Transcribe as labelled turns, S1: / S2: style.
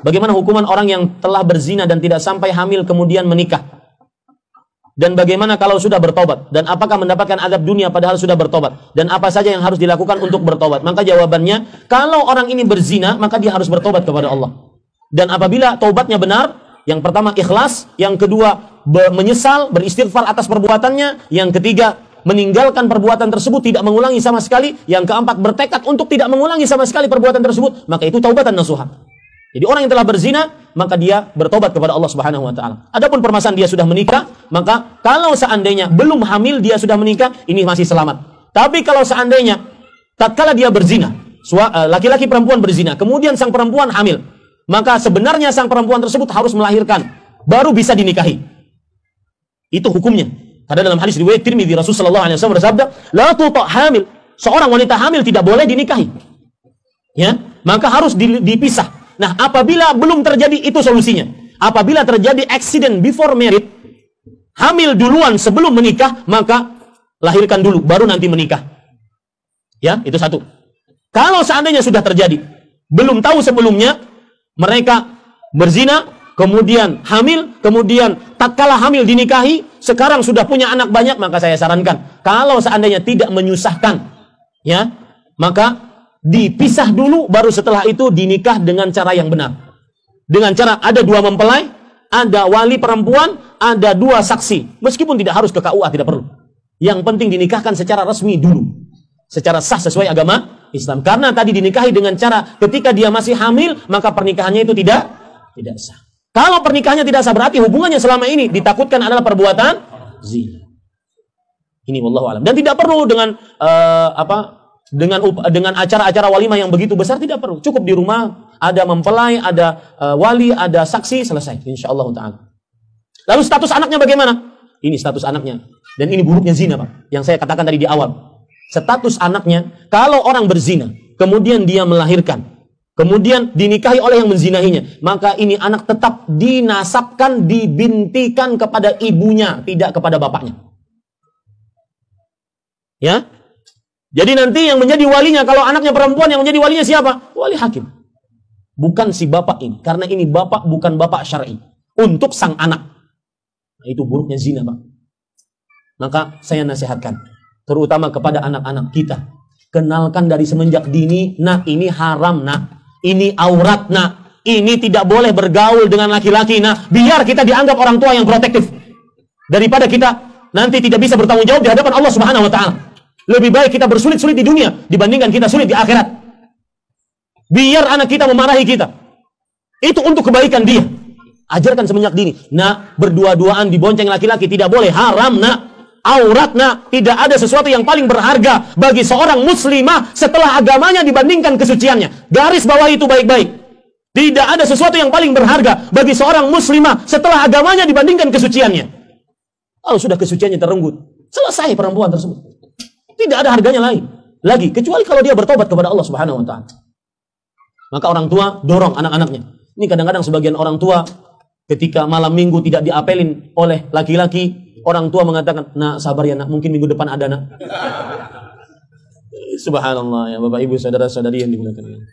S1: Bagaimana hukuman orang yang telah berzina dan tidak sampai hamil kemudian menikah? Dan bagaimana kalau sudah bertobat? Dan apakah mendapatkan azab dunia padahal sudah bertobat? Dan apa saja yang harus dilakukan untuk bertobat? Maka jawabannya, kalau orang ini berzina, maka dia harus bertobat kepada Allah. Dan apabila tobatnya benar, yang pertama ikhlas, yang kedua menyesal, beristighfar atas perbuatannya, yang ketiga meninggalkan perbuatan tersebut, tidak mengulangi sama sekali, yang keempat bertekad untuk tidak mengulangi sama sekali perbuatan tersebut, maka itu taubatan nasuha. Jadi orang yang telah berzina, maka dia bertobat kepada Allah Subhanahu wa taala. Adapun permasalahan dia sudah menikah, maka kalau seandainya belum hamil dia sudah menikah, ini masih selamat. Tapi kalau seandainya tatkala dia berzina, laki-laki perempuan berzina, kemudian sang perempuan hamil, maka sebenarnya sang perempuan tersebut harus melahirkan, baru bisa dinikahi. Itu hukumnya. Karena dalam hadis riwayat Tirmidzi, Rasulullah SAW bersabda, la tuta' hamil. Seorang wanita hamil tidak boleh dinikahi. Ya, maka harus dipisah. Nah, apabila belum terjadi, itu solusinya. Apabila terjadi accident before married, hamil duluan sebelum menikah, maka lahirkan dulu, baru nanti menikah. Ya, itu satu. Kalau seandainya sudah terjadi, belum tahu sebelumnya, mereka berzina, kemudian hamil, kemudian tatkala hamil dinikahi, sekarang sudah punya anak banyak, maka saya sarankan, kalau seandainya tidak menyusahkan, ya, maka dipisah dulu, baru setelah itu dinikah dengan cara yang benar. Dengan cara ada dua mempelai, ada wali perempuan, ada dua saksi. Meskipun tidak harus ke KUA, tidak perlu. Yang penting dinikahkan secara resmi dulu. Secara sah sesuai agama Islam. Karena tadi dinikahi dengan cara ketika dia masih hamil, maka pernikahannya itu tidak sah. Kalau pernikahannya tidak sah, berarti hubungannya selama ini ditakutkan adalah perbuatan zina. Ini wallahu a'lam. Dan tidak perlu dengan dengan acara-acara walimah yang begitu besar, tidak perlu. Cukup di rumah, ada mempelai, ada wali, ada saksi, selesai. Insyaallah ta'ala. Lalu status anaknya bagaimana? Ini status anaknya. Dan ini buruknya zina, Pak. Yang saya katakan tadi di awal. Status anaknya, kalau orang berzina, kemudian dia melahirkan, kemudian dinikahi oleh yang menzinahinya, maka ini anak tetap dinasabkan, dibintikan kepada ibunya, tidak kepada bapaknya. Ya? Jadi nanti yang menjadi walinya, kalau anaknya perempuan, yang menjadi walinya siapa? Wali hakim. Bukan si bapak ini. Karena ini bapak bukan bapak syar'i. Untuk sang anak. Nah, itu buruknya zina, Pak. Maka saya nasihatkan, terutama kepada anak-anak kita. Kenalkan dari semenjak dini, nak, ini haram, nak. Ini aurat, nak. Ini tidak boleh bergaul dengan laki-laki, nak. Biar kita dianggap orang tua yang protektif. Daripada kita nanti tidak bisa bertanggung jawab di hadapan Allah Subhanahu wa ta'ala. Lebih baik kita bersulit-sulit di dunia dibandingkan kita sulit di akhirat. Biar anak kita memarahi kita. Itu untuk kebaikan dia. Ajarkan semenjak dini. Nak, berdua-duaan dibonceng laki-laki tidak boleh. Haram, nak. Aurat, nak. Tidak ada sesuatu yang paling berharga bagi seorang muslimah setelah agamanya dibandingkan kesuciannya. Garis bawah itu baik-baik. Tidak ada sesuatu yang paling berharga bagi seorang muslimah setelah agamanya dibandingkan kesuciannya. Kalau sudah kesuciannya terenggut, selesai perempuan tersebut. Tidak ada harganya lain lagi, kecuali kalau dia bertobat kepada Allah Subhanahu wa ta'ala. Maka orang tua dorong anak-anaknya. Ini kadang-kadang sebagian orang tua ketika malam minggu tidak diapelin oleh laki-laki, orang tua mengatakan, nak, sabar ya nak, mungkin minggu depan ada, nak. Subhanallah ya Bapak Ibu saudara-saudari yang dimuliakan Allah.